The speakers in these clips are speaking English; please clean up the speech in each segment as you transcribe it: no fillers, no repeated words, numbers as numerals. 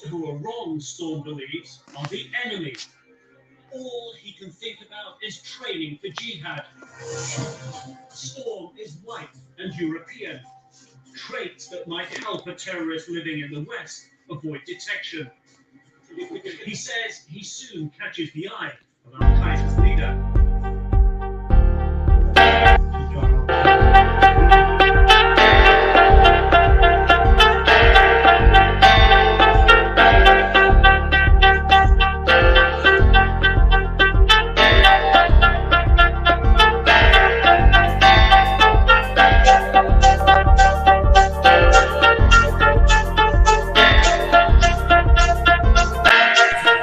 who are wrong, Storm believes, are the enemy. All he can think about is training for jihad. Storm is white and European, traits that might help a terrorist living in the West avoid detection. He says he soon catches the eye of Al-Qaeda's leader.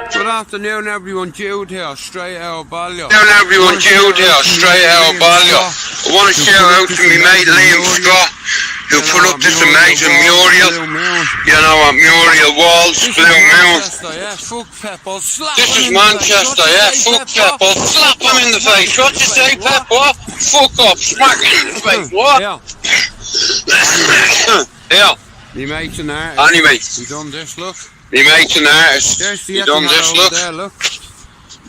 Good afternoon everyone, Jude here, Straightouttaballyer. Good afternoon everyone, Jude here, Straightouttaballyer. I want to shout out to my mate Liam Scott, who put up this amazing mural. You know what mural was, Blue Moon. This is Manchester, yeah, fuck Pepper. Slap him in the face. What you say, Pepper? Fuck up, smack him in the face, what? Yeah. Me mate's an artist. Anyway. You done this, look. Me mate's an artist. You done this, look.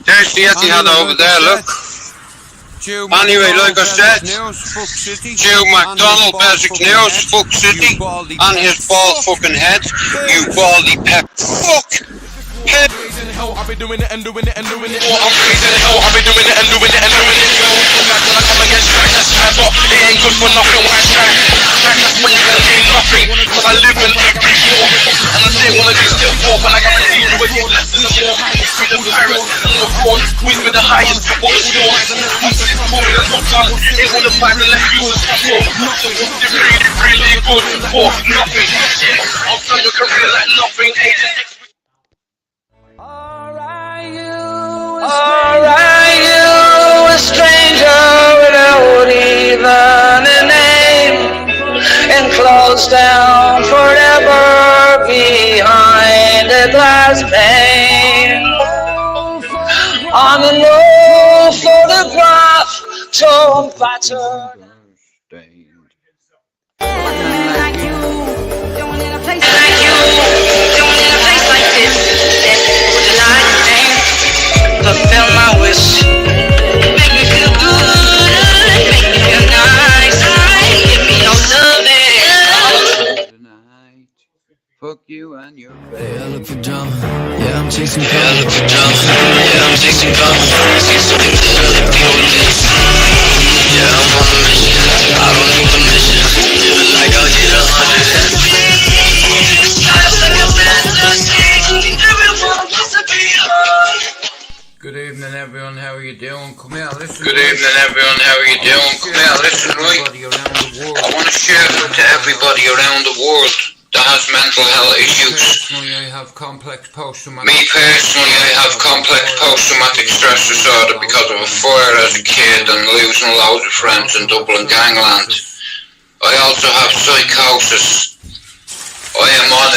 There's the Etihad over there, look. Anyway, like I said, Joe McDonald, Basic News, fuck City, and his bald fucking head, you baldy pep. Fuck! Pep! I'll be doing it and doing it and doing it. I'm freezing hell, I'll be doing it and doing it and doing it. Back when I come against track, that's time, but it ain't good for nothing. Why track? Track, that's when you're gonna gain nothing. Cause I live in every war, and I didn't wanna be still poor, but I gotta deal with you. Lessons of war, freedom, Paris, and of course, queen with the highest. What was yours? This movie that's not done, it would have fired the left you was for. So what's it really good for? Nothing. I'll turn your career like nothing. Alright, you a stranger without even a name, and closed down forever behind a glass pane. On an old photograph, torn, battered. Like you, going in a place like you, going in a place like this. Would you like me? Fulfill my wish. Make me feel good, make me feel nice. Give me your loving. Tonight, fuck you and your Yeah, I look for drama. Yeah, I'm chasing drama. Yeah, look for drama. Yeah, I'm chasing drama. See something that really deal with this. Yeah, I'm on a mission. I don't need permission. Living like I did 100. Good evening everyone, how are you doing? Come here, listen. Good evening everyone, how are you doing? Come here, listen, right? I want to share it to everybody around the world that has mental health issues. Personally, I have complex post-traumatic. Me personally, I have complex post-traumatic stress disorder because of a fire as a kid and losing loads of friends in Dublin gangland. I also have psychosis. I am on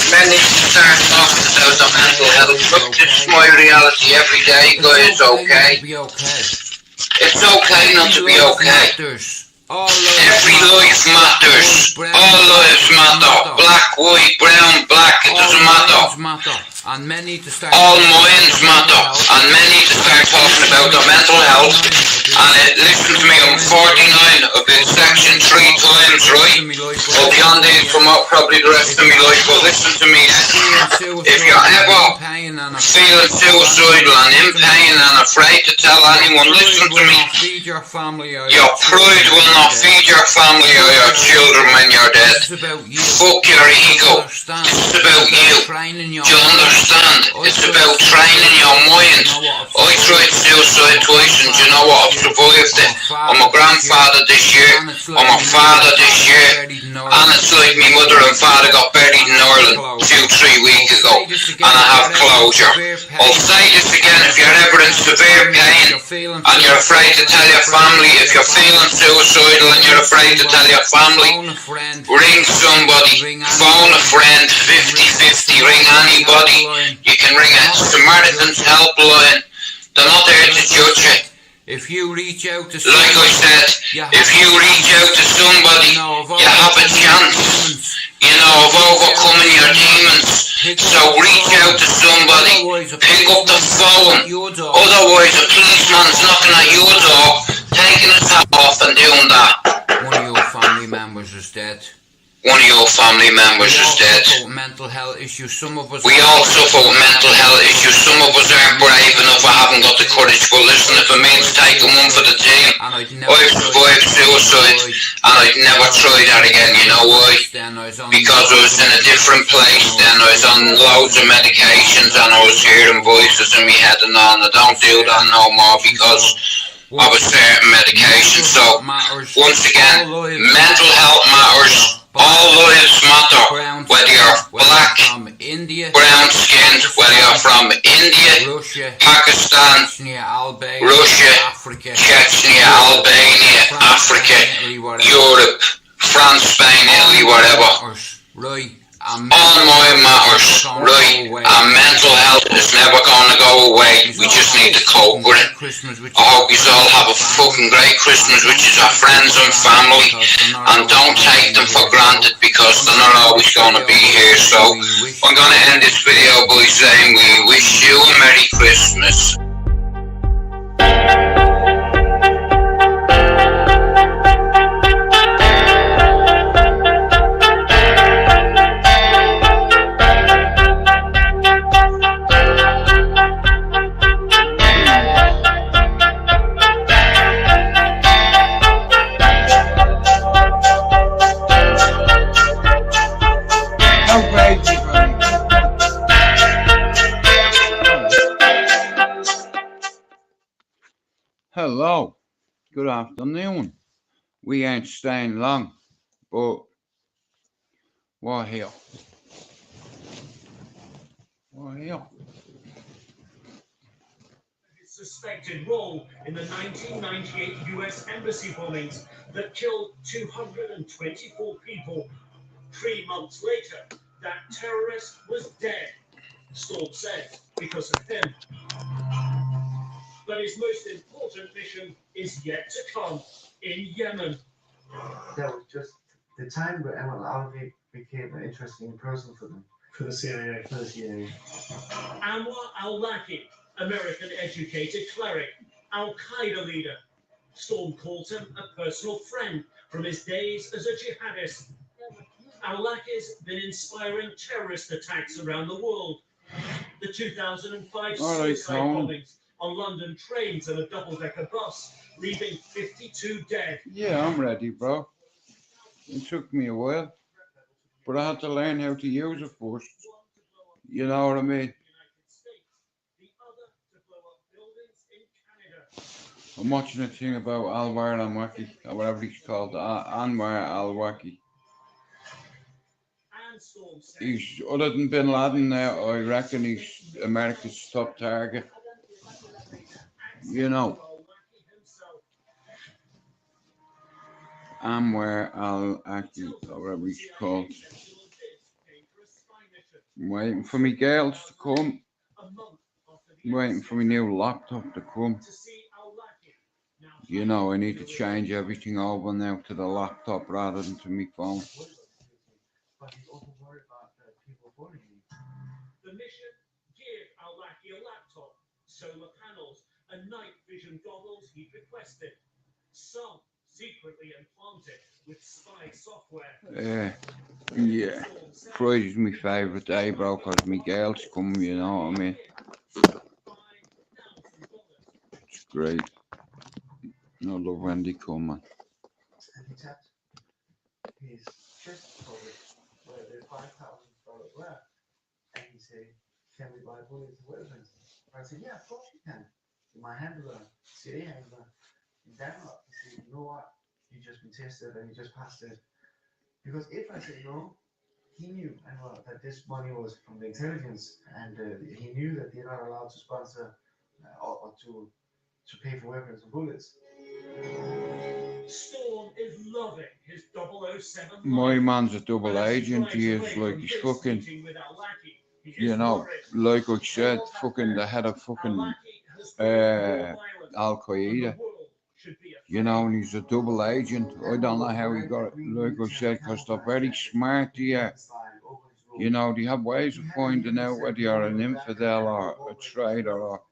many start talking about the mental health. Look, this is my reality every day, guys, okay? It's okay not to be okay. Every life matters. All lives matter. Black, white, brown, black, it doesn't matter. And many to start. All minds matter. And many to start talking about their mental health. And listen to me, I'm 49. I've been sectioned 3 times, right? I'll be on there for probably the rest of my life. But listen to me, if you're ever feeling suicidal and in pain and afraid to tell anyone, listen to me. Your pride will not feed your family or your children when you're dead. Fuck your ego. It's about you. Do you understand? It's about training your mind. I tried suicide twice and do you know what? I've survived it. I'm a grandfather this year. I'm a father this year. And it's like my mother and father got buried in Ireland 2-3 weeks ago. And I have closure. I'll say this again, if you're ever in severe pain and you're afraid to tell your family, if you're feeling suicidal and you're afraid to tell your family, ring somebody, phone a friend, 50-50, ring anybody. You can ring a Samaritan's helpline. They're not there to judge you. If you reach out to Like I said, if you reach out to somebody, you have a chance, you know, of overcoming your demons. So reach out to somebody, pick up the phone. Otherwise a policeman's knocking at your door, taking his hat off and doing that. One of your family members is dead. One of your family members is dead. Mental health issues. Some of us. We all suffer with mental health issues. Some of us aren't brave enough or haven't got the courage. But listen, if it means taking one for the team, I've survived suicide and I'd never try that again. You know why? Because I was in a different place then. I was on loads of medications and I was hearing voices in my head and all. And I don't do that no more because of a certain medication. So once again, mental health matters. All lives matter, whether you're black, brown skinned, whether you're from India, Pakistan, Russia, Chechnya, Albania, Africa, Europe, France, Spain, Italy, whatever. All mine matters, right? And mental health is never going to go away. We just need to cope with it. I hope you all have a fucking great Christmas, which is our friends and family. And don't take them for granted because they're not always going to be here. So I'm going to end this video by saying we wish you a Merry Christmas. Hello, good afternoon. We ain't staying long, but we're here. His suspected role in the 1998 US Embassy bombings that killed 224 people. 3 months later, that terrorist was dead, Storm said, because of him. But his most important mission is yet to come in Yemen. That was just the time where Emma Al-Alawi became an interesting person for them. For the CIA. For the CIA. Anwar al-Awlaki, American-educated cleric, Al-Qaeda leader. Storm called him a personal friend from his days as a jihadist. Al-Awlaki's been inspiring terrorist attacks around the world. The 2005 suicide bombings on London trains and a double-decker bus, leaving 52 dead. Yeah, I'm ready, bro. It took me a while, but I had to learn how to use it first. You know what I mean? I'm watching a thing about Anwar al-Awlaki, or whatever he's called, Anwar al-Awlaki. He's, other than Bin Laden now, I reckon he's America's top target. You know, Anwar al-Awlaki, or whatever he's called. I'm waiting for me girls to come. I'm waiting for my new laptop to come. You know, I need to change everything over now to the laptop rather than to my phone. But he's also worried about people phoning me. The mission: give Al-Awlaki a laptop, solar panels, and night vision goggles he'd requested. Some secretly implanted with spy software. Yeah. Friday's my favourite day, bro, because my girls come, you know what I mean? It's great. I love when they come, man. And he tapped his chest pocket where the $5,000 left. And he said, can we buy bullets and weapons? I said, yeah, of course you can. My handler, CIA handler, in Denmark, he said, you know what? You just been tested and you just passed it. Because if I said no, he knew that this money was from the intelligence, and he knew that they're not allowed to sponsor or to pay for weapons and bullets. Storm is loving his 007. My man's a double agent. He is like, he's fucking, you know, like I said, fucking the head of fucking Al Qaeda. You know, and he's a double agent. I don't know how he got it, like I said, because they're very smart here. You know, they have ways of finding out whether you're an infidel or a traitor or.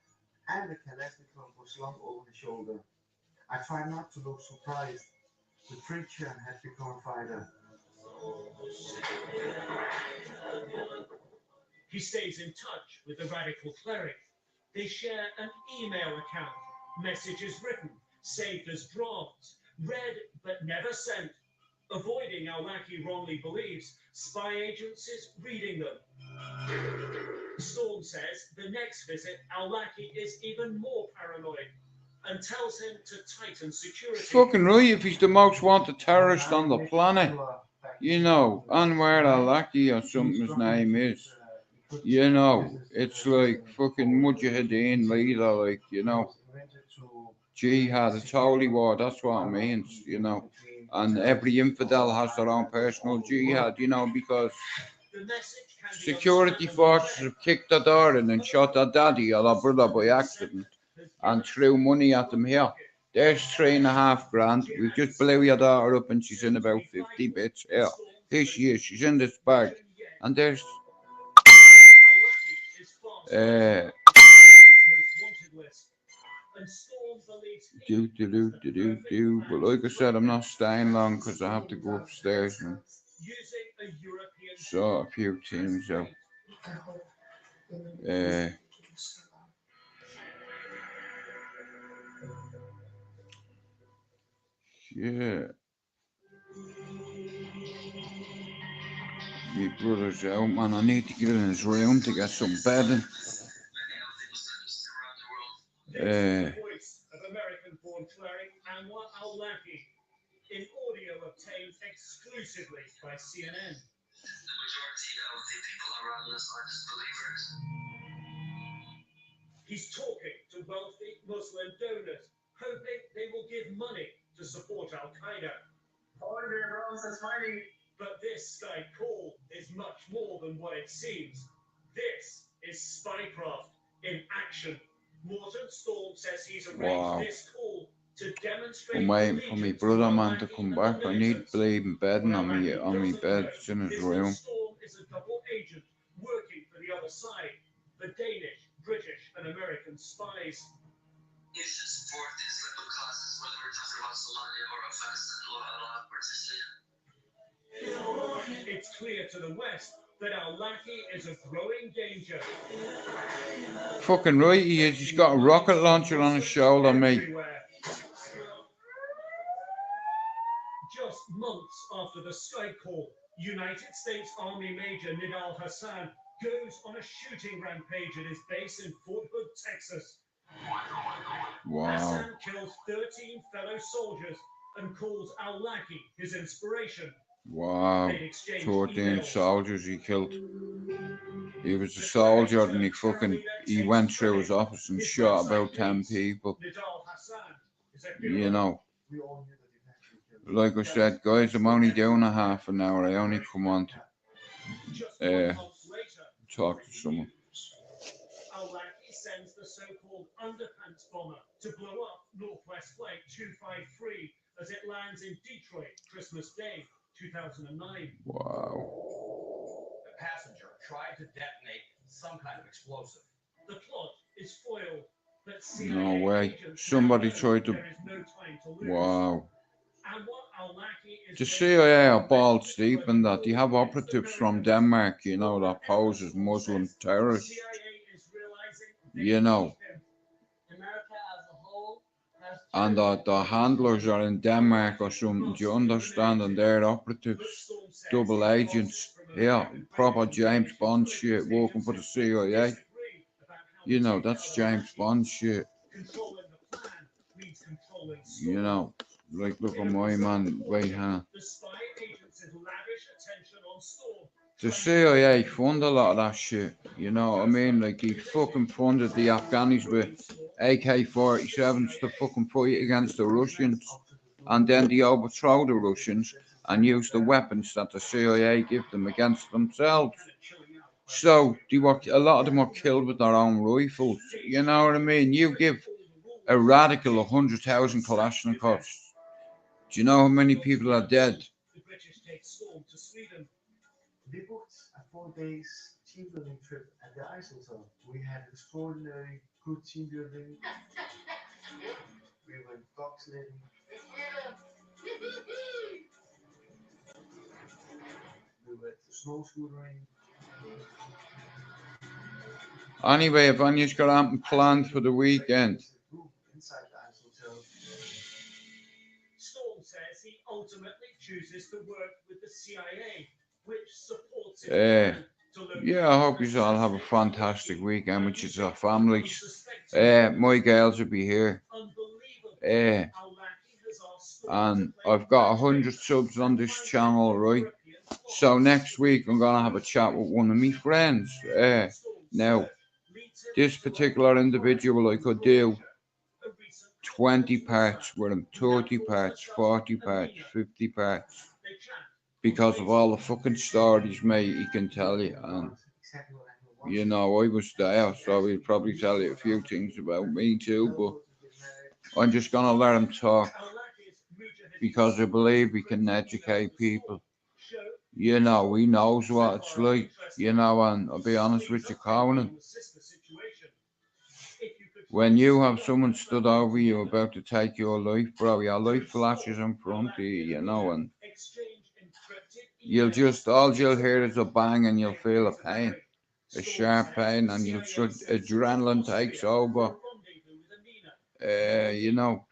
And the Kalashnikov was slung over the shoulder. I tried not to look surprised. The preacher had become a fighter. He stays in touch with the radical cleric. They share an email account, messages written, saved as drafts, read but never sent. Avoiding Al-Laki wrongly believes spy agencies reading them. Storm says the next visit, Al-Laki is even more paranoid and tells him to tighten security. Fucking right, if he's the most wanted terrorist on the planet. You know, Anwar Al-Laki or something his name is. You know, it's like fucking Mujahideen leader, like, you know. Jihad, it's holy war, that's what it means, you know. And every infidel has their own personal jihad, you know, because security forces have kicked the door in and shot their daddy or their brother by accident and threw money at them here. There's 3.5 grand. We just blew your daughter up and she's in about 50 bits here. Here she is, she's in this bag. And there's but like I said, I'm not staying long because I have to go upstairs and sort a few things out. Yeah. My brother's out, man. I need to get in his room to get some bedding. Voice of American-born cleric Anwar Al-Laki in audio obtained exclusively by CNN. The majority of the people around us are disbelievers. He's talking to wealthy Muslim donors, hoping they will give money to support Al-Qaeda. But this Skype call is much more than what it seems. This is spycraft in action. Morton Storm says he's arranged this call to demonstrate. I'm waiting for my brother, man, to come back. I need bleeding bedding on me bed. It's in his room. Storm is a double agent working for the other side, the Danish, British, and American spies. You should support these little causes, whether we're talking about Somalia or Afghanistan or Iraq or Syria. It's clear to the West that Al-Laki is a growing danger. Fucking right he is. He's got a rocket launcher on his shoulder, mate. Just months after the Skype call, United States Army Major Nidal Hassan goes on a shooting rampage at his base in Fort Hood, Texas. Wow. Hassan kills 13 fellow soldiers and calls Al-Laki his inspiration. Wow. 14 soldiers he killed. He was a soldier and he went through his office and shot about 10 people. You know. Like I said, guys, I'm only doing a half an hour. I only come on to talk to someone. Al-Laki sends the so-called underpants bomber to blow up Northwest Flight 253 as it lands in Detroit Christmas Day 2009. Wow. The passenger tried to detonate some kind of explosive. The plot is foiled, but no way. Somebody tried to. Wow. The CIA are balls deep in that. They have operatives from Denmark, you know, that pose as Muslim terrorists. You know. And the handlers are in Denmark or something, do you understand? And they're operatives, double agents. Yeah, proper James Bond shit, working for the CIA. You know, that's James Bond shit. You know, like, look at my man, right hand. The CIA fund a lot of that shit, you know what I mean? Like, he fucking funded the Afghanis with AK-47s to fucking fight against the Russians. And then they overthrow the Russians and use the weapons that the CIA give them against themselves. So a lot of them were killed with their own rifles. You know what I mean? You give a radical 100,000 Kalashnikovs. Do you know how many people are dead? The British take Storm to Sweden. We booked a 4 days team building trip at the Ice Hotel. We had extraordinary good team building. We went dog sledding. We went snow scootering. Anyway, if Anya's got something planned for the weekend, Inside the Ice Hotel. Storm says he ultimately chooses to work with the CIA, which supports his uh, plan to locate yeah, I hope you all have a fantastic weekend with your families. My girls will be here. And I've got 100 subs on this channel, right? So next week I'm gonna have a chat with one of my friends. Now, this particular individual, I could do 20 parts with him, 30 parts, 40 parts, 50 parts, because of all the fucking stories, mate, he can tell you. And you know, I was there, so he'll probably tell you a few things about me too, but I'm just gonna let him talk because I believe he can educate people. You know, he knows what it's like, you know, and I'll be honest with you, Conan, when you have someone stood over you about to take your life, bro, your life flashes in front of you, you know, and all you'll hear is a bang and you'll feel a pain, a sharp pain, and adrenaline takes over, you know.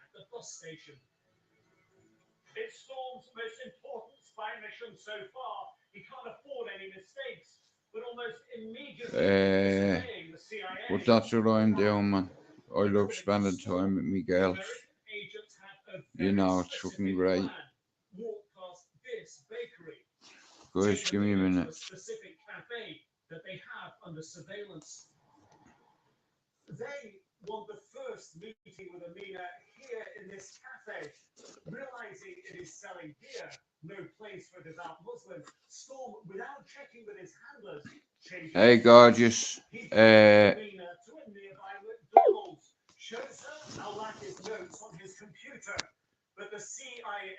It's Storm's most important spy mission so far. He can't afford any mistakes, but almost immediately disobeying the CIA. But that's what I'm doing, man. I love spending time with me girls. You know, it's fucking great. Walk past this bakery. Guys, give me a minute. Specific cafe that they have under surveillance. They want the first meeting with Amina here in this cafe. Realizing it is selling beer, no place for a devout Muslim, Storm, without checking with his handlers, hey, gorgeous. Amina to a nearby McDonald's. Shows her Al-Laki's notes on his computer, but the CIA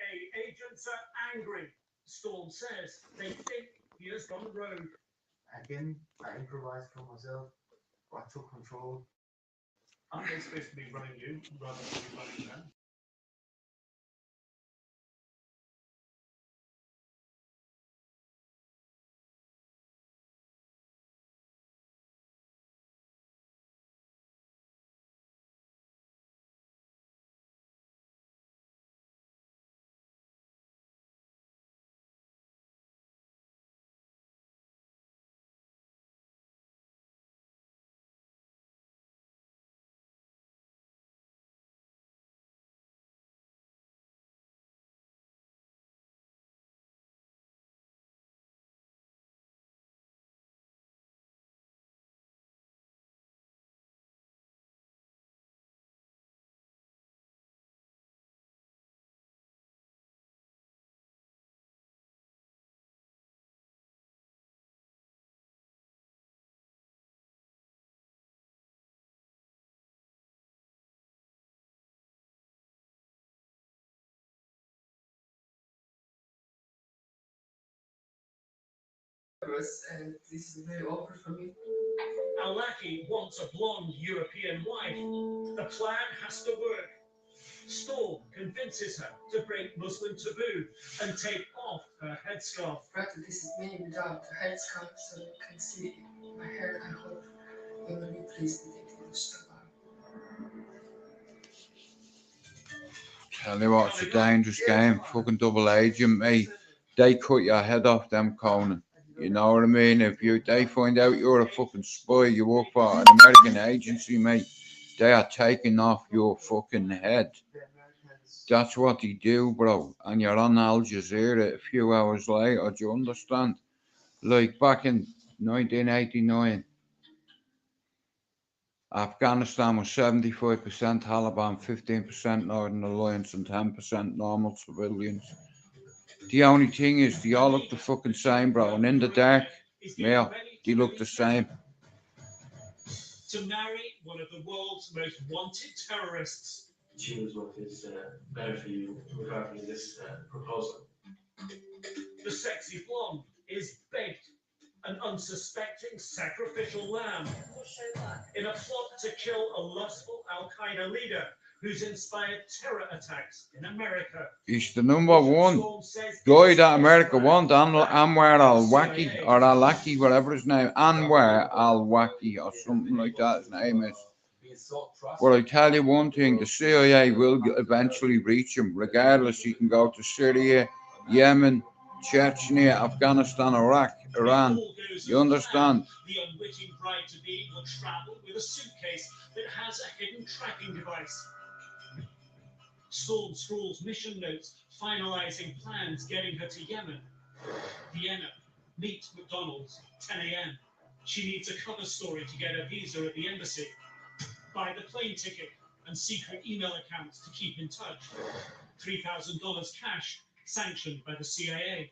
agents are angry. Storm says they think he has gone rogue. Again, I improvised for myself. I took control. Aren't they supposed to be running you rather than you running them? And this is very awkward for me. Al-Laki wants a blonde European wife. The plan has to work. Storm convinces her to break Muslim taboo and take off her headscarf. Right, this is me without the headscarf, so you can see my hair. I hope you will be pleased with it. Tell you what, it's a dangerous game. Fucking double agent, mate. They cut your head off them, Conan. You know what I mean? If they find out you're a fucking spy, you work for an American agency, mate, they are taking off your fucking head. That's what they do, bro. And you're on Al Jazeera a few hours later, do you understand? Like back in 1989, Afghanistan was 75% Taliban, 15% Northern Alliance, and 10% normal civilians. The only thing is, they all look the fucking same, bro. And in the dark, yeah, They look the same. To marry one of the world's most wanted terrorists. Choose what is better for you regarding this proposal. The sexy blonde is begged, an unsuspecting sacrificial lamb, in a plot to kill a lustful Al-Qaeda leader who's inspired terror attacks in America. He's the number one guy that America want, Anwar al-Waki, or al-Waki, whatever his name, Anwar al-Waki, or something like that his name is. Well, I tell you one thing, the CIA will eventually reach him, regardless. He can go to Syria, Yemen, Chechnya, Afghanistan, Iraq, Iran. You understand? The unwitting bride-to-be will travel with a suitcase that has a hidden tracking device. Storm scrawls mission notes, finalizing plans getting her to Yemen. Vienna, meet McDonald's, 10 a.m. She needs a cover story to get her visa at the embassy. Buy the plane ticket and secret email accounts to keep in touch. $3,000 cash, sanctioned by the CIA.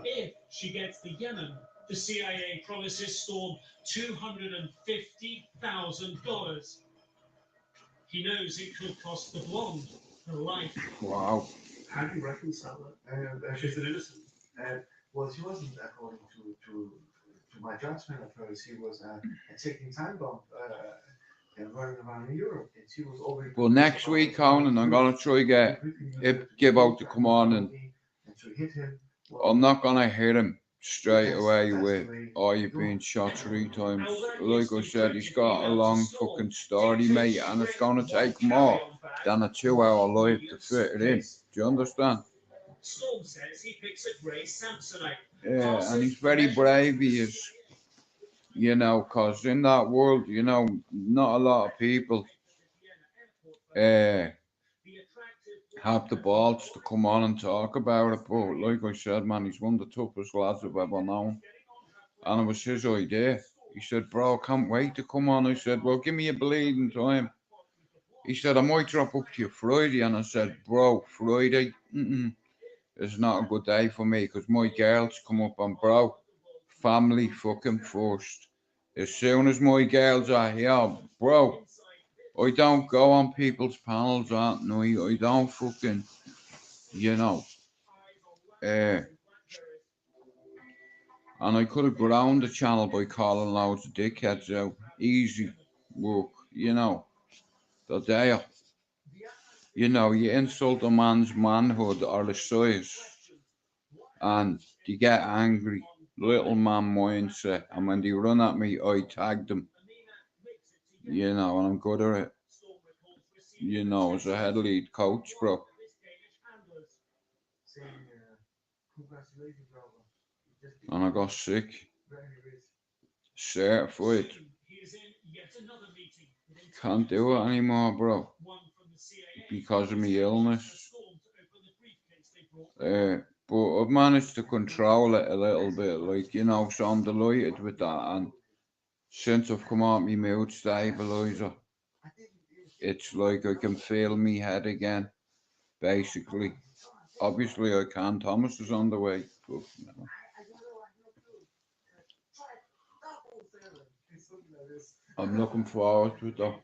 If she gets to Yemen, the CIA promises Storm $250,000. He knows it could cost the blonde her life. Wow. How do you reconcile that? She's an innocent. Well, she wasn't, according to my judgment of her, she was a ticking time bomb running around in Europe. And she was already. Well, next week, Conan, I'm going to try give out to come on, and to hit him. I'm not going to hit him straight away with, oh, you've been shot 3 times. Like I said, he's got a long fucking story, mate, and it's going to take more than a 2-hour live to fit it in. Do you understand? Storm says he picks a grey Samsonite. Yeah, and he's very brave, he is. You know, because in that world, you know, not a lot of people have the balls to come on and talk about it. But like I said, man, he's one of the toughest lads I've ever known. And it was his idea. He said, bro, I can't wait to come on. I said, well, give me a bleeding time. He said, I might drop up to you Friday. And I said, bro, Friday? It's not a good day for me because my girls come up, and bro, family fucking first. As soon as my girls are here, bro, I don't go on people's panels at night. I don't fucking, you know. And I could have ground the channel by calling loads of dickheads out. Easy work, you know. They're there. You know, you insult a man's manhood or his size, and they get angry. Little man mindset. And when they run at me, I tag them. You know, and I'm good at it. You know, as a head lead coach, bro. And I got sick. Certified. Can't do it anymore, bro. Because of my illness. But I've managed to control it a little bit, like, you know, so I'm delighted with that. And since I've come out my mood stabilizer, it's like I can feel me head again, basically. Obviously I can. Thomas is on the way. But, you know. I'm looking forward to it though.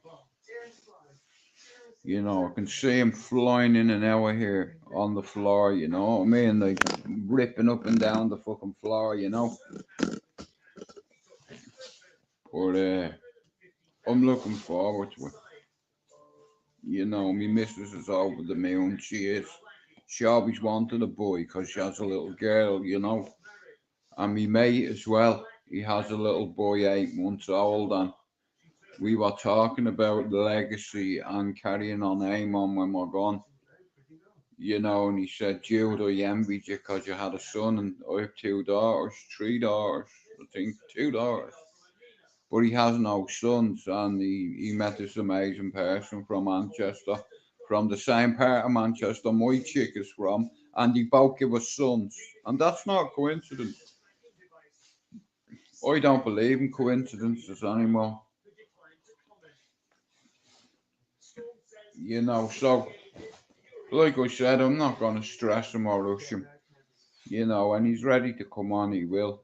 You know, I can see him flying in and out of here on the floor, you know what I mean? Like ripping up and down the fucking floor, you know. But I'm looking forward to it. You know, my missus is over the moon. She is. She always wanted a boy because she has a little girl, you know. And my mate as well. He has a little boy 8 months old, and we were talking about the legacy and carrying on aim on when we're gone. You know, and he said, Jude, I envied you because you had a son, and I have 2 daughters, 3 daughters, I think, 2 daughters. But he has no sons, and he met this amazing person from Manchester, from the same part of Manchester my chick is from, and they both give us sons. And that's not a coincidence. I don't believe in coincidences anymore. You know, so, like I said, I'm not going to stress him or rush him. You know, and he's ready to come on, he will.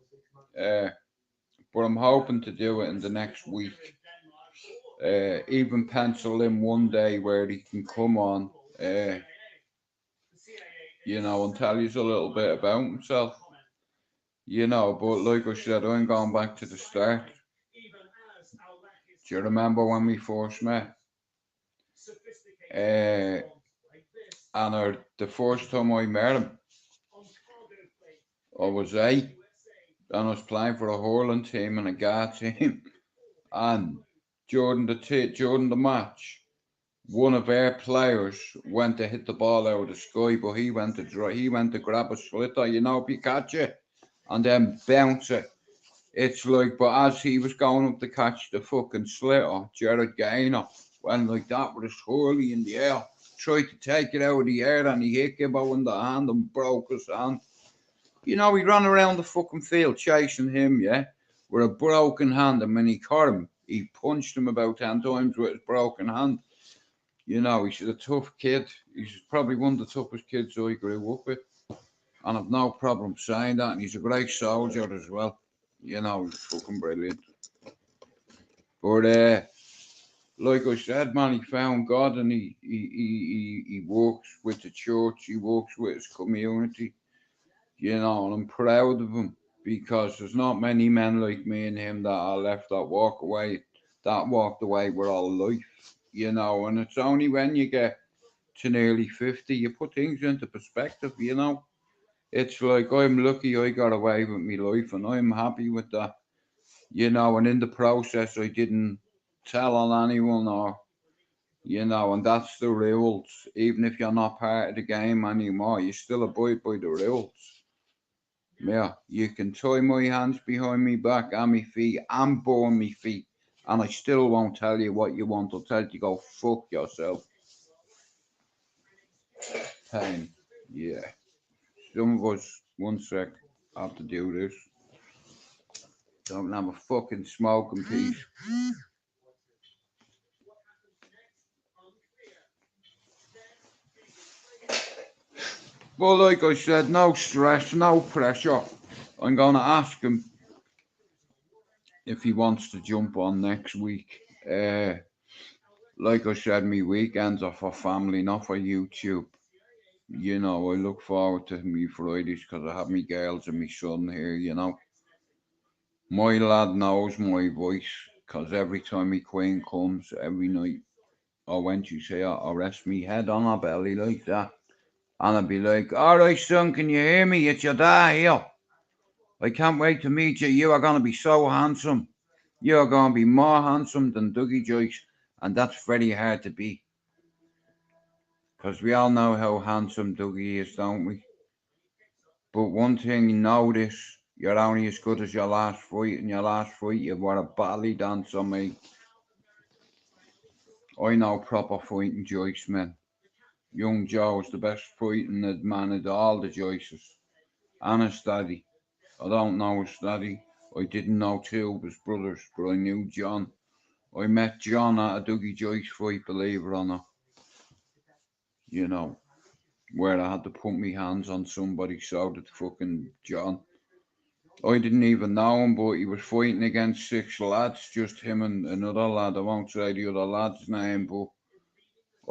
But I'm hoping to do it in the next week. Even pencil in one day where he can come on, you know, and tell you a little bit about himself. You know, but like I said, I'm going back to the start. Do you remember when we first met? And the first time I met him, I was 8, and I was playing for a hurling team and a guard team. And during the match, one of our players went to hit the ball out of the sky, but he went to grab a slitter, you know, if you catch it, and then bounce it. It's like, but as he was going up to catch the fucking slitter, Jared Gaynor went like that with his hurley in the air, tried to take it out of the air, and he hit Gibbo in the hand and broke his hand. You know, he ran around the fucking field chasing him, yeah, with a broken hand, and when he caught him, he punched him about 10 times with his broken hand. You know, he's a tough kid. He's probably one of the toughest kids I grew up with. And I've no problem saying that. And he's a great soldier as well. You know, he's fucking brilliant. But like I said, man, he found God, and he works with the church. He works with his community. You know, and I'm proud of him, because there's not many men like me and him that are left that walked away with all life. You know, and it's only when you get to nearly 50 you put things into perspective. You know, it's like, I'm lucky I got away with my life, and I'm happy with that. You know, and in the process I didn't tell on anyone, or, you know, and that's the rules. Even if you're not part of the game anymore, you still abide by the rules. Yeah, you can tie my hands behind me back and my feet and burn me feet, and I still won't tell you what you want. I'll tell you to go fuck yourself. Pain. Yeah. Some of us, one sec, have to do this. Don't have a fucking smoking piece. Well, like I said, no stress, no pressure. I'm going to ask him if he wants to jump on next week. Like I said, me weekends are for family, not for YouTube. You know, I look forward to me Fridays because I have me girls and me son here, you know. My lad knows my voice, because every time me queen comes, every night, or when she say, I rest me head on her belly like that. And I'd be like, all right, son, can you hear me? It's your dad here. I can't wait to meet you. You are going to be so handsome. You are going to be more handsome than Dougie Joyce. And that's very hard to beat. Because we all know how handsome Dougie is, don't we? But one thing, you know this, you're only as good as your last fight. And your last fight, you were a belly dancer, mate. I know proper fighting Joyce, man. Young Joe's the best fighting man of all the Joyces. And his daddy. I don't know his daddy. I didn't know two of his brothers, but I knew John. I met John at a Dougie Joyce fight, believe it or not. You know, where I had to put my hands on somebody, so did fucking John. I didn't even know him, but he was fighting against 6 lads, just him and another lad. I won't say the other lad's name, but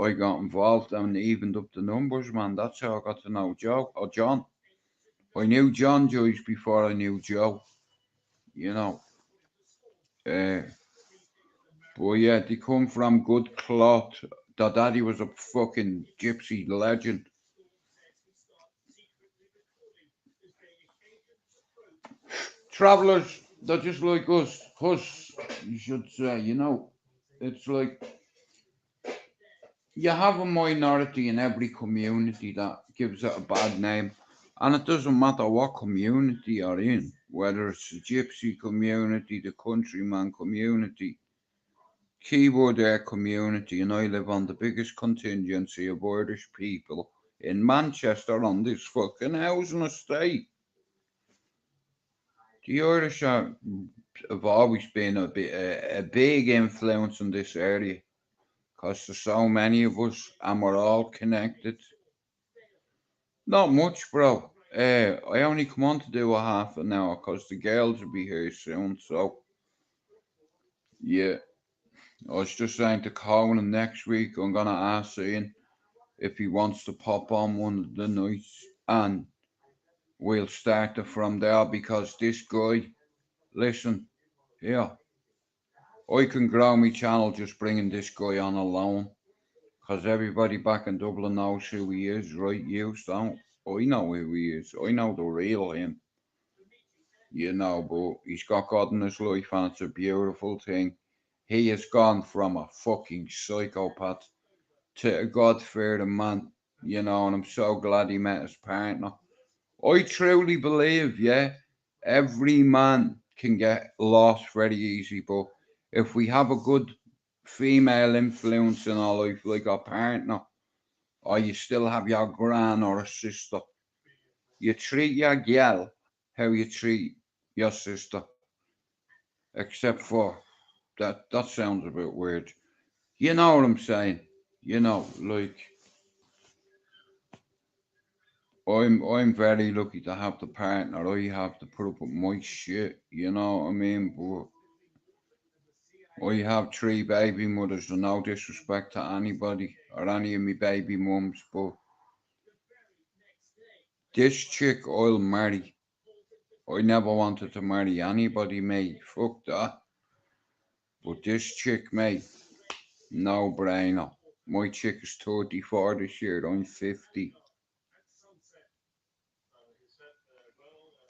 I got involved and evened up the numbers, man. That's how I got to know John. I knew John Joyce before I knew Joe, you know. But yeah, they come from good cloth. Their daddy was a fucking gypsy legend. Travellers, they're just like us. You should say, you know. It's like, you have a minority in every community that gives it a bad name. And it doesn't matter what community you're in, whether it's the gypsy community, the countryman community, keyword air community, and I live on the biggest contingency of Irish people in Manchester on this fucking housing estate. The Irish have always been a big influence in this area, because there's so many of us and we're all connected. Not much, bro. I only come on to do a half an hour because the girls will be here soon. So yeah, I was just saying to Conan next week I'm gonna ask Ian if he wants to pop on one of the nights, and we'll start it from there because this guy, listen, yeah, I can grow my channel just bringing this guy on alone. Because everybody back in Dublin knows who he is, right? You don't. I know who he is. I know the real him. You know, but he's got God in his life and it's a beautiful thing. He has gone from a fucking psychopath to a God-fearing man, you know, and I'm so glad he met his partner. I truly believe, yeah, every man can get lost very easy, but if we have a good female influence in our life, like our partner, or you still have your gran or a sister, you treat your gal how you treat your sister, except for that sounds a bit weird. You know what I'm saying? You know, like I'm very lucky to have the partner I have to put up with my shit, you know what I mean? But I have 3 baby mothers, and no disrespect to anybody or any of my baby mums, but this chick I'll marry. I never wanted to marry anybody, mate. Fuck that. But this chick, mate, no brainer. My chick is 34 this year, I'm 50.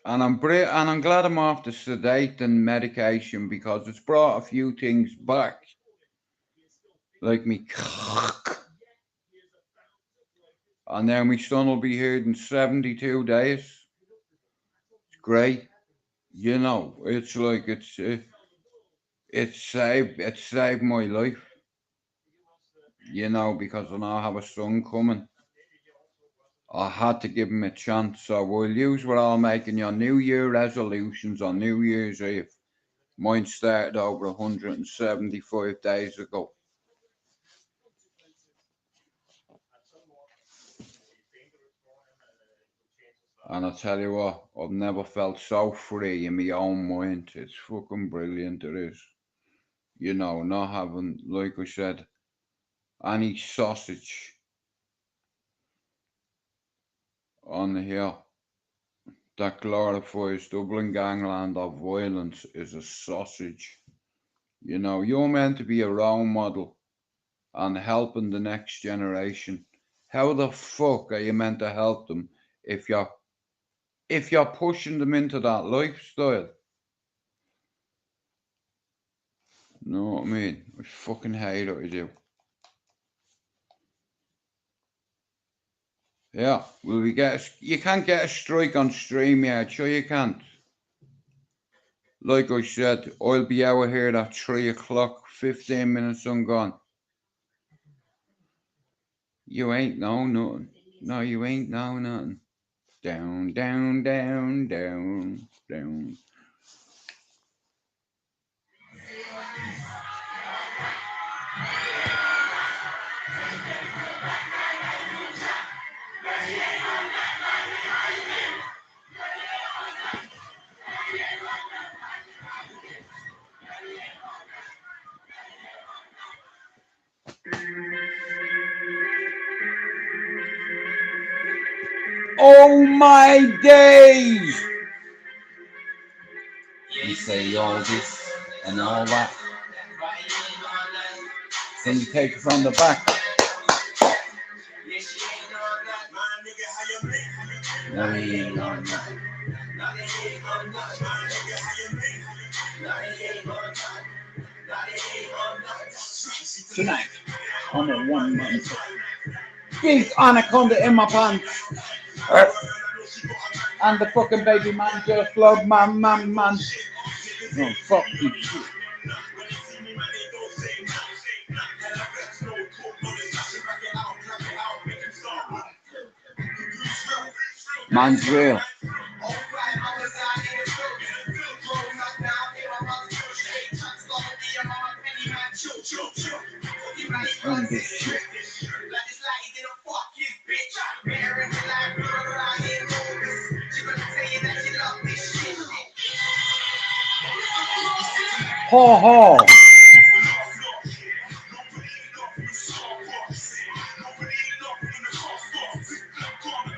And I'm glad I'm off the sedating medication because it's brought a few things back. Like me and now my son will be here in 72 days. It's great. You know, it's like it saved my life. You know, because I now have a son coming. I had to give him a chance, so we'll use we're all making your New Year resolutions on New Year's Eve. Mine started over 175 days ago. And I tell you what, I've never felt so free in my own mind. It's fucking brilliant, it is. You know, not having, like I said, any sausage on here that glorifies Dublin gangland of violence is a sausage. You know, you're meant to be a role model and helping the next generation. How the fuck are you meant to help them if you're pushing them into that lifestyle? You know what I mean? I fucking hate it, I do. Yeah, will we you can't get a strike on StreamYard, sure you can't. Like I said, I'll be out here at 3 o'clock, 15 minutes I'm gone. You ain't know nothing. No, you ain't know nothing. Down, down, down, down, down. Oh my days! You say all this and all that. Then you take it from the back. No, he ain't on that. Tonight, on a 1 month. Big anaconda in my pants. And the fucking baby man just flogged man. Oh, fuck you. Man's real. Ho ho!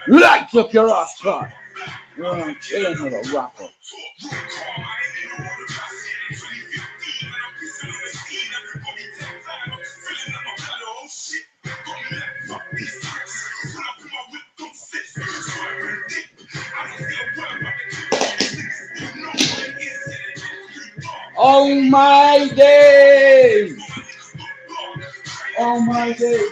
Lights up your ass, car! I'm chilling with a rapper. Oh my days! Oh my days!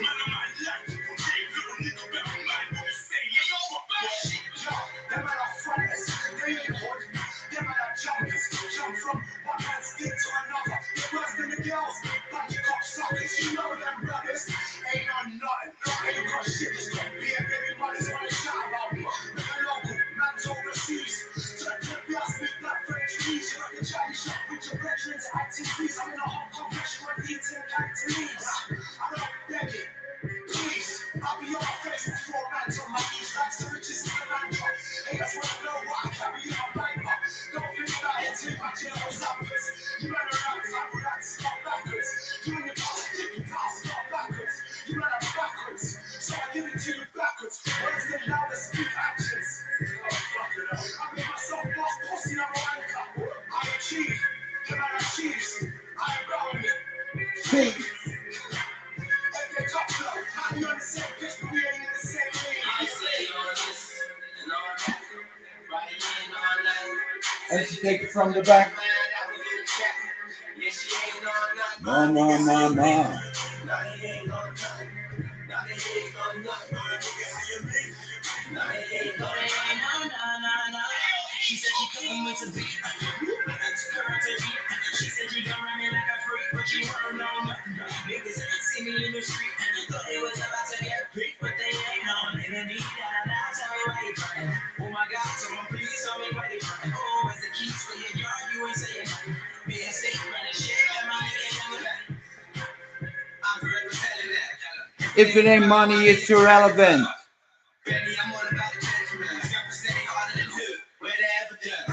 And she take it from the back. No, no, no, no. She said she couldn't wait to be. She said she gon' run it like a freak, but she won't know nothing. Niggas see me in the street, thought they was about to get beat, but they ain't on it. And need that, now tell me why you crying. Oh my God, someone please tell me why you crying. Oh, as the keys for your yard, you ain't saying nothing. Being sick, running shit, and my nigga young back. I'm forever telling that. If it ain't money, it's irrelevant. Benny, I'm all about the gentleman. Representing harder than who, where they ever done.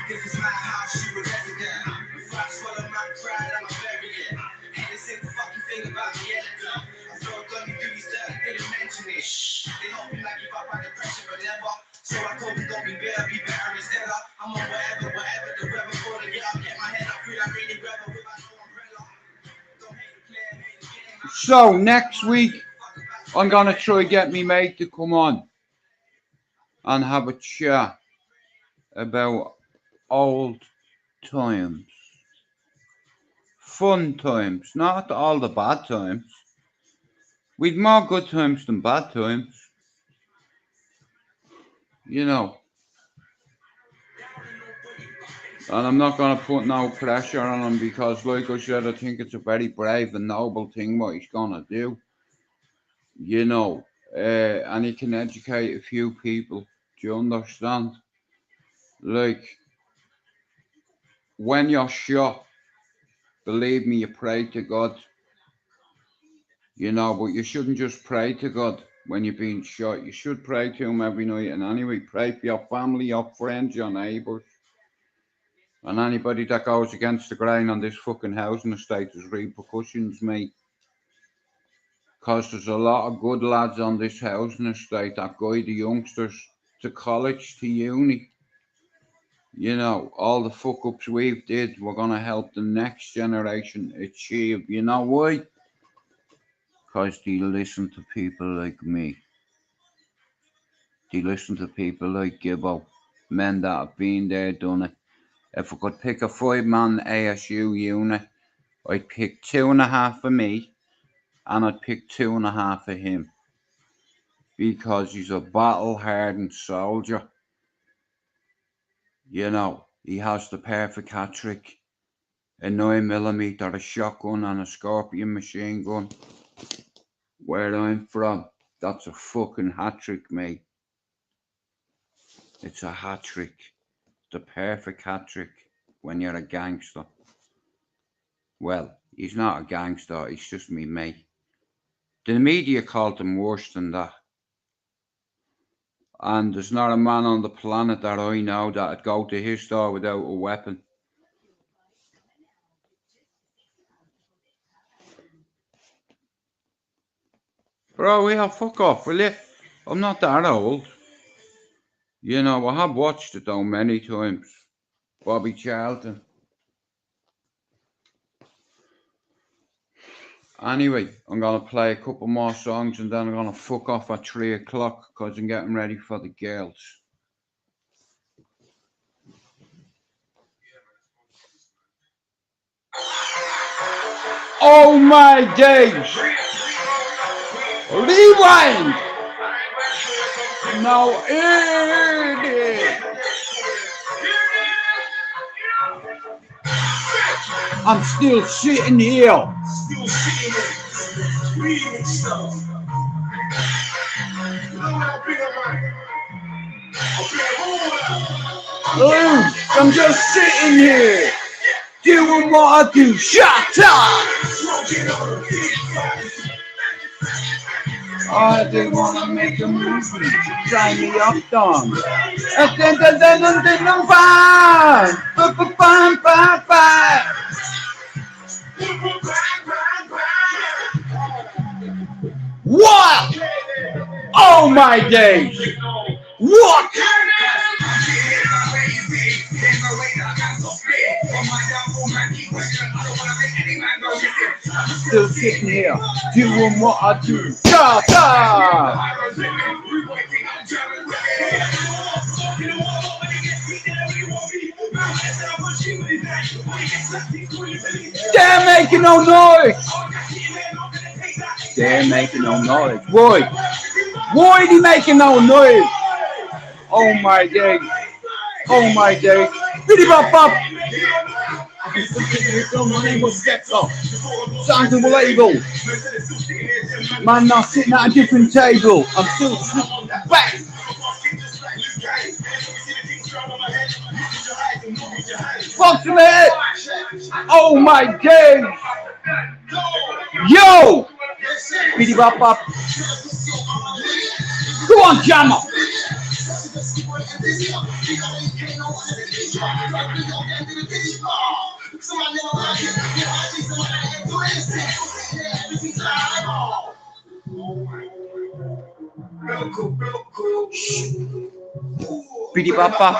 This is my house, you a resident. If I swallow my pride, I'ma bury it. Ain't a single fucking thing about the elephant. I throw a gun and do these dirt, didn't mention it. Shh, they hope me like give up under pressure, but never. So I told them don't be better instead of. I'm on whatever, the weather for to get up, get my head up, feel like really rebel with my no umbrella. Don't hate the player, hate the game. So next week, I'm gonna try get me mate to come on and have a chat about old times, fun times, not all the bad times. We'd more good times than bad times, you know. And I'm not gonna put no pressure on him because, like I said, I think it's a very brave and noble thing what he's gonna do, you know. And he can educate a few people. Do you understand? Like, when you're shot, believe me, you pray to God, you know, but you shouldn't just pray to God when you're being shot. You should pray to him every night. And anyway, pray for your family, your friends, your neighbours, and anybody that goes against the grain on this fucking housing estate. There's repercussions, mate. Because there's a lot of good lads on this housing estate that guide the youngsters to college, to uni. You know, all the fuck ups we've did, we're going to help the next generation achieve. You know why? Because they listen to people like me. They listen to people like Gibbo, men that have been there, done it. If I could pick a 5-man ASU unit, I'd pick 2.5 for me, and I'd pick 2.5 for him. Because he's a battle-hardened soldier. You know, he has the perfect hat trick. A 9mm, a shotgun, and a Scorpion machine gun. Where I'm from, that's a fucking hat trick, mate. It's a hat trick. The perfect hat trick when you're a gangster. Well, he's not a gangster, he's just me mate. The media called him worse than that. And there's not a man on the planet that I know that'd go to his store without a weapon. Bro, yeah, fuck off, will you? I'm not that old. You know, I have watched it though many times. Bobby Charlton. Anyway, I'm gonna play a couple more songs and then I'm gonna fuck off at 3 o'clock because I'm getting ready for the girls. Oh my days! Rewind! Now it. I'm still sitting here. I'm just sitting here doing what I do. Shut up! I do wanna make a movie. Try me up, Dom. And then I'm fine. What? Oh my days! What? Still sitting here doing what I do. Shut up! They're making no noise! They're making no noise. Why? Why are they making no noise? Oh my days. Oh my days. Biddy bop bop. Sounds of a label. Man, now sitting at a different table. I'm still sitting back. Fuck me! Oh my days! Yo! Biddy bop bop. Go on, Jammer! Biddy bop bop.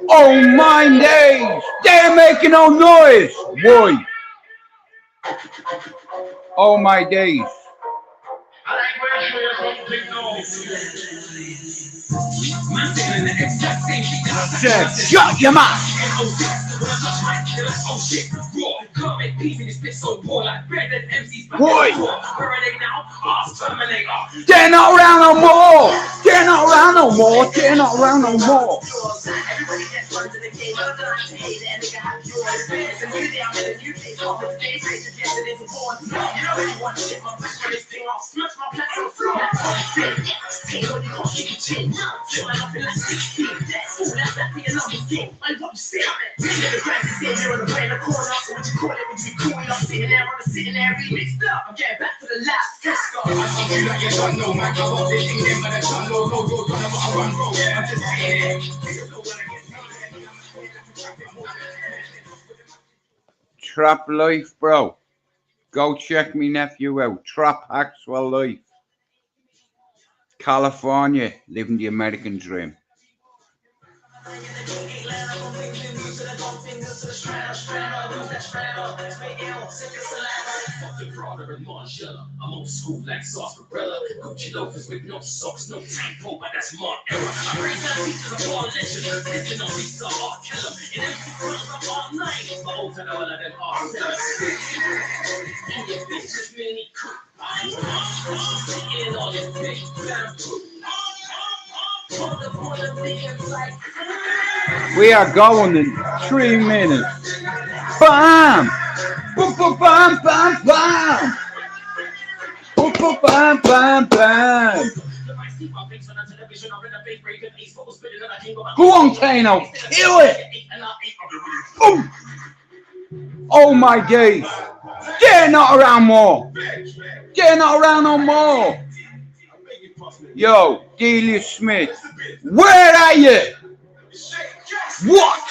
Oh my days! They're making no noise! Boy! Oh my days! Shut your mouth! Boy! They're not around no more! They're not around no more! They're not around no more! Trap life, bro. Go check me nephew out. Trap Axwell life. California, living the American dream. I'm old school like sarsaparilla. Gucci loafers with no socks, no tank top, but that's my era. I bring down teachers of all legends, sitting on Lisa or Killer. In empty front of all night, but old and all of them are sellers. And your bitches mini cook. In all your big We are going in 3 minutes. Bam! Boom, boom, bam, bam, bam! Boom, boom, bam, bam, bam! Go on, Tano. Kill it. Oh, oh my days. They're not around more. They're not around no more. Yo, Delia Smith. Where are you? What?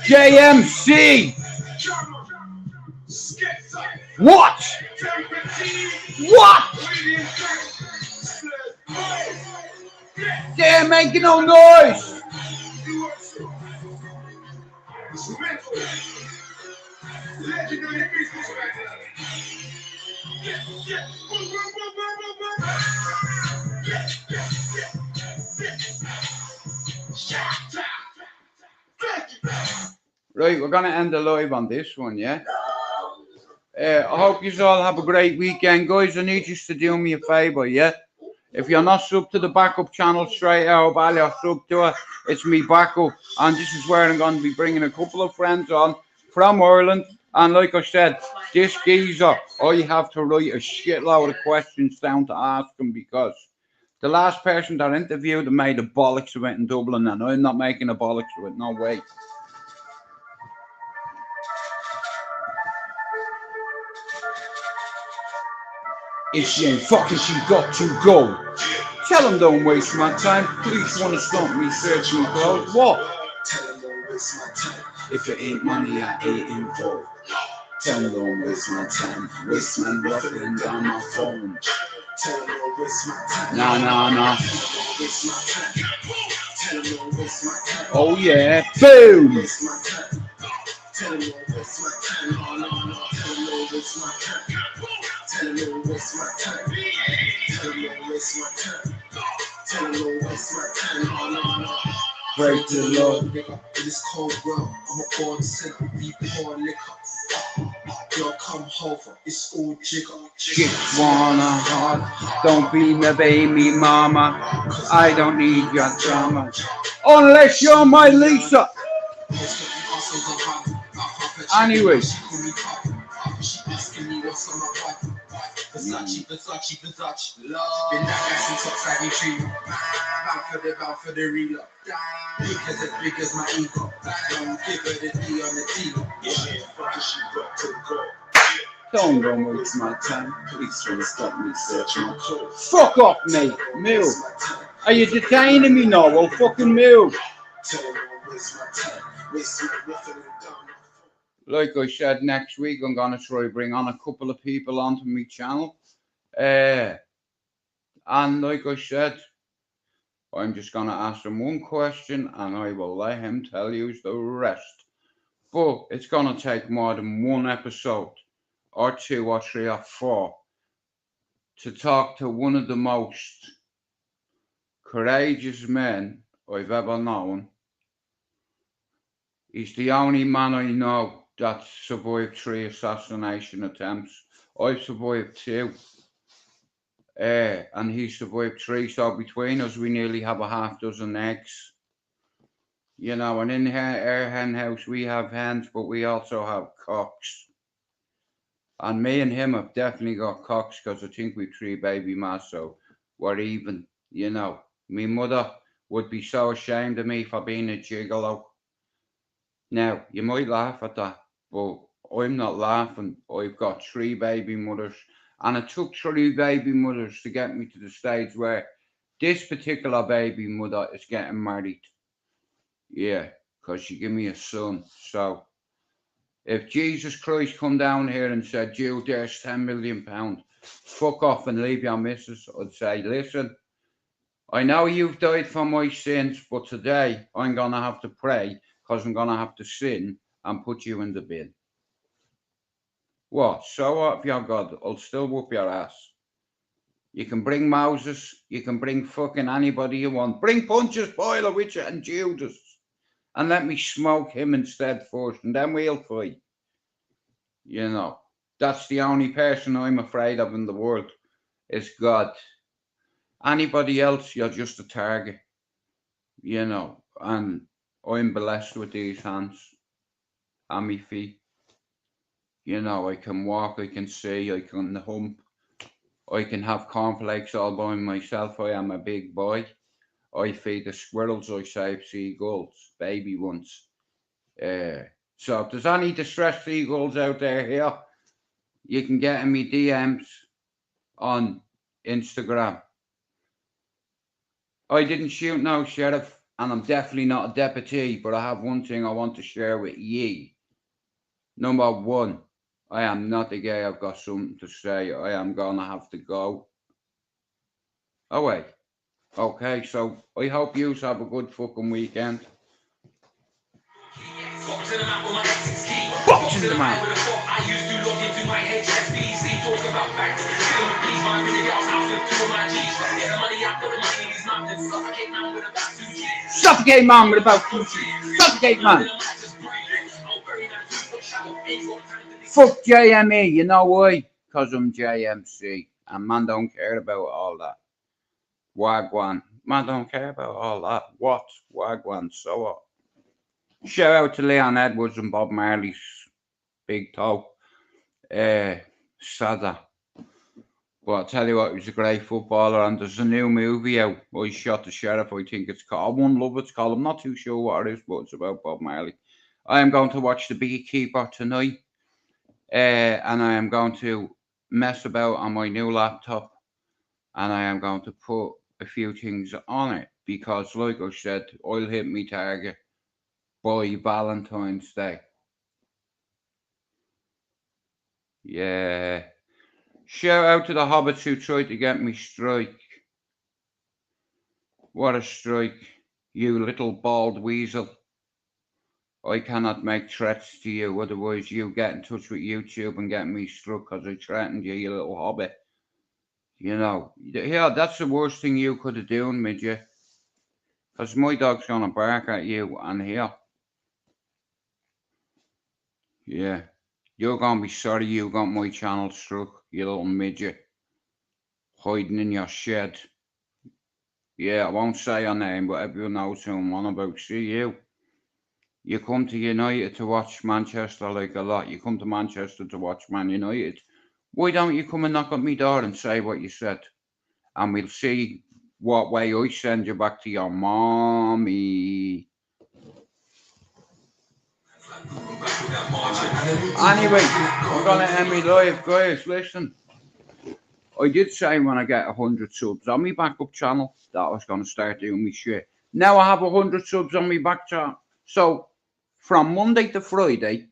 JMC. What? What? They're making no noise. Right, we're going to end the live on this one, yeah? I hope you all have a great weekend. Guys, I need you to do me a favour, yeah? If you're not sub to the backup channel, Straightouttaballyer, sub to it. It's me backup. And this is where I'm going to be bringing a couple of friends on from Ireland. And like I said, this geezer, I have to write a shitload of questions down to ask him because the last person that interviewed him made a bollocks of it in Dublin, and I'm not making a bollocks of it, no way. If she ain't fucking, she got to go. Tell him don't waste my time. Please wanna stop me searching clothes. What? Tell him don't waste my time. If it ain't money, I ain't involved. Tell him don't waste my time. Waste man ruffling down my phone. Tell him don't waste my time. Nah. Waste my time. Tell him don't waste my time. Oh yeah, boom! Waste my time. Tell him don't waste my time. No. Tell him don't waste my time. Tell him don't waste my time. Tell him don't waste my time. Tell him don't waste my time. No. Break the law. Nigga, in this cold world, I'm a born sinner. Be poor liquor. Girl, come over. It's all jigger. Chicks wanna hard. Don't be my baby mama. I don't need your drama. Unless you're my Lisa. Anyway. Versace. Been that guy since upside tree. Bound for the real. Big as my ego. Give her the D on the T. Yeah, fuck she got to go. Don't waste my time. Please try to stop me searching my clothes. Fuck off, mate. Move. Are you detaining me now? Well, fucking move. Tell them don't waste my time. Waste my ruffling down. Like I said, next week I'm gonna try bring on a couple of people onto my channel. And like I said, I'm just gonna ask him one question and I will let him tell you the rest. But it's gonna take more than one episode, or 2 or 3 or 4, to talk to one of the most courageous men I've ever known. He's the only man I know that survived 3 assassination attempts. I've survived 2. And he survived 3, so between us we nearly have a half dozen eggs. You know, and in our hen house we have hens, but we also have cocks. And me and him have definitely got cocks because I think we've 3 baby mass, so we're even, you know. My mother would be so ashamed of me for being a gigolo. Now, you might laugh at that, but I'm not laughing. I've got 3 baby mothers, and it took 3 baby mothers to get me to the stage where this particular baby mother is getting married. Yeah, because she gave me a son. So, if Jesus Christ come down here and said, "You, there's £10 million, fuck off and leave your missus," I'd say, "Listen, I know you've died for my sins, but today I'm going to have to pray because I'm going to have to sin and put you in the bin." What? So what if you're God? I'll still whoop your ass. You can bring Moses, you can bring fucking anybody you want. Bring Pontius Pilate with you and Judas. And let me smoke him instead first, and then we'll fight. You know, that's the only person I'm afraid of in the world. is God. Anybody else, you're just a target, you know. And I'm blessed with these hands and my feet. You know, I can walk, I can see, I can hump, I can have cornflakes all by myself. I am a big boy. I feed the squirrels, I save seagulls, baby ones. So if there's any distressed seagulls out there here, you can get in me DMs on Instagram. I didn't shoot no sheriff, and I'm definitely not a deputy, but I have one thing I want to share with ye. Number one, I am not a gay. I've got something to say. I am gonna have to go away. Okay, so I hope you have a good fucking weekend. Box in the mouth. I used to log into my HSBC, talk about facts. Please, my really girls out with two of my G's. Get the money out, put the money in his mouth, and suffocate man with about 2 G's. Suffocate man with about 2 G's. Suffocate man. Fuck JME, you know why? Because I'm JMC. And man don't care about all that. Wagwan. Man don't care about all that. What? Wagwan, so what? Shout out to Leon Edwards and Bob Marley's big toe. Sada. But I'll tell you what, he was a great footballer, and there's a new movie out. I Shot the Sheriff, I think it's called. I won't love it's called. I'm not too sure what it is, but it's about Bob Marley. I am going to watch The Beekeeper tonight. And I am going to mess about on my new laptop, and I am going to put a few things on it, because like I said, I'll hit me target by Valentine's Day. Yeah. Shout out to the hobbits who tried to get me strike. What a strike, you little bald weasel. I cannot make threats to you, otherwise you get in touch with YouTube and get me struck because I threatened you, you little hobbit. You know, yeah, that's the worst thing you could have done, midget. Because my dog's going to bark at you, and here. Yeah. You're going to be sorry you got my channel struck, you little midget. Hiding in your shed. Yeah, I won't say your name, but everyone knows who I'm on about. See you. You come to United to watch Manchester like a lot. You come to Manchester to watch Man United. Why don't you come and knock on my door and say what you said? And we'll see what way I send you back to your mommy. Anyway, I'm going to end me live, guys. Listen, I did say when I get 100 subs on my backup channel that I was going to start doing my shit. Now I have 100 subs on my back channel. So from Monday to Friday,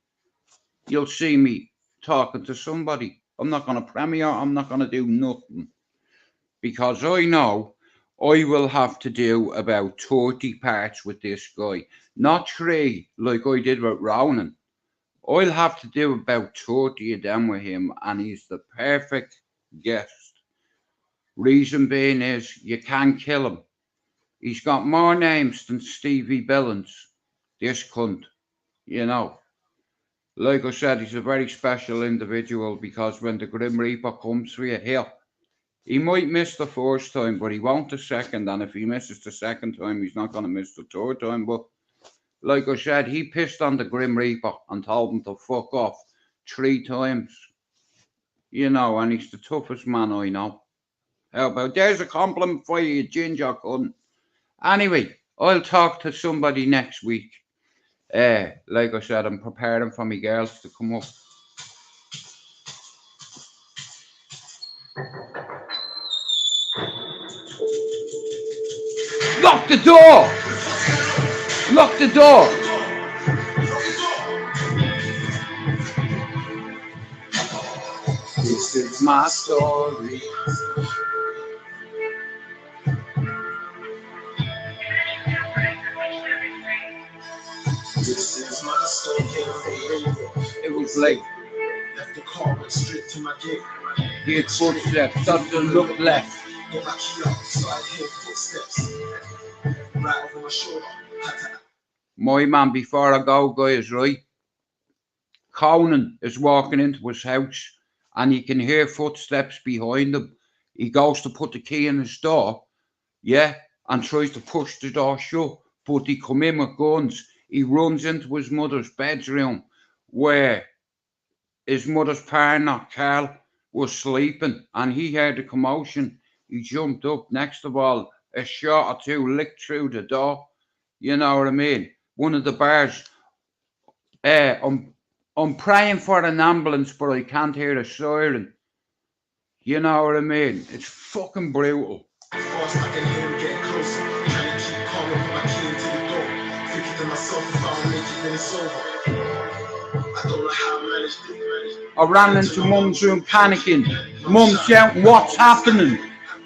you'll see me talking to somebody. I'm not going to premiere. I'm not going to do nothing. Because I know I will have to do about 30 parts with this guy. Not 3 like I did with Ronan. I'll have to do about 30 of them with him, and he's the perfect guest. Reason being is you can't kill him. He's got more names than Stevie Billings. This cunt, you know. Like I said, he's a very special individual, because when the Grim Reaper comes for you here, he might miss the first time, but he won't the second. And if he misses the second time, he's not going to miss the third time. But like I said, he pissed on the Grim Reaper and told him to fuck off 3 times. You know, and he's the toughest man I know. How about, there's a compliment for you, you ginger cunt. Anyway, I'll talk to somebody next week. Like I said, I'm preparing for my girls to come up. Lock the door! Lock the door! This is my story. This is my story. It was late. Left the car, went straight to my gate. Here's footsteps, doesn't look left. Got my key up, so I hear footsteps. Right over my shoulder. My man, before I go, guys, right? Conan is walking into his house, and he can hear footsteps behind him. He goes to put the key in his door, yeah, and tries to push the door shut, but he come in with guns. He runs into his mother's bedroom where his mother's partner, Carl, was sleeping, and he heard the commotion. He jumped up. Next of all, a shot or two licked through the door. You know what I mean? One of the bars. I'm praying for an ambulance, but I can't hear the siren. You know what I mean? It's fucking brutal. Fast, I can hear him getting closer. Trying to keep calm and put my key into the door. Thinking to myself, if I don't make it, then it's over. I don't know how I managed it. I ran into Mum's room panicking. Mum shouting, "What's happening?"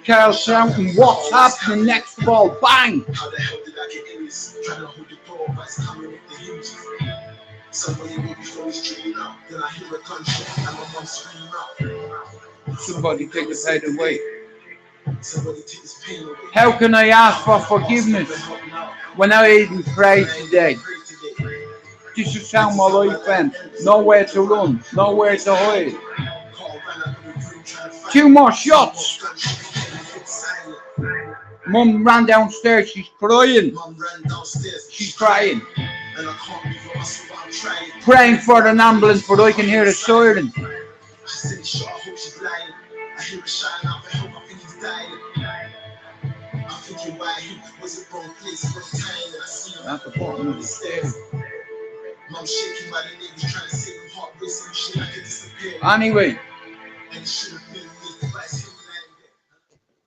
Carl shouting, "What's happening?" Next of all, bang! How the hell did I get in this? Trying to hold the door, but it's coming with the hinges. Somebody maybe from the street now. Then I hear a gunshot and my mum scream out. Somebody take the pain away. Somebody take this pain away. How can I ask for forgiveness when I even prayed today? This is how my life went. Nowhere to run, nowhere to hide. 2 more shots. Mum ran downstairs, she's crying. She's crying. Praying for an ambulance, but I can hear the siren. At the bottom of the stairs. Anyway,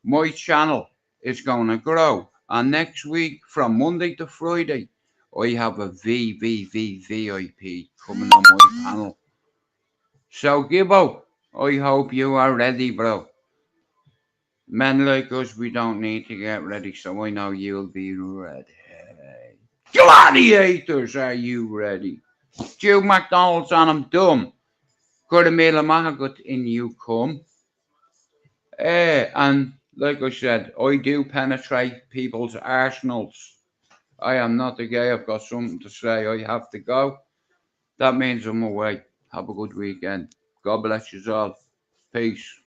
my channel is going to grow, and next week from Monday to Friday I have a VIP coming on my panel. So Gibbo, I hope you are ready, bro. Men like us, we don't need to get ready, so I know you'll be ready. Gladiators, are you ready? Stu McDonald's and I'm dumb. Got a meal of Mahagut in you come. And like I said, I do penetrate people's arsenals. I am not a gay, I've got something to say. I have to go. That means I'm away. Have a good weekend. God bless you all. Peace.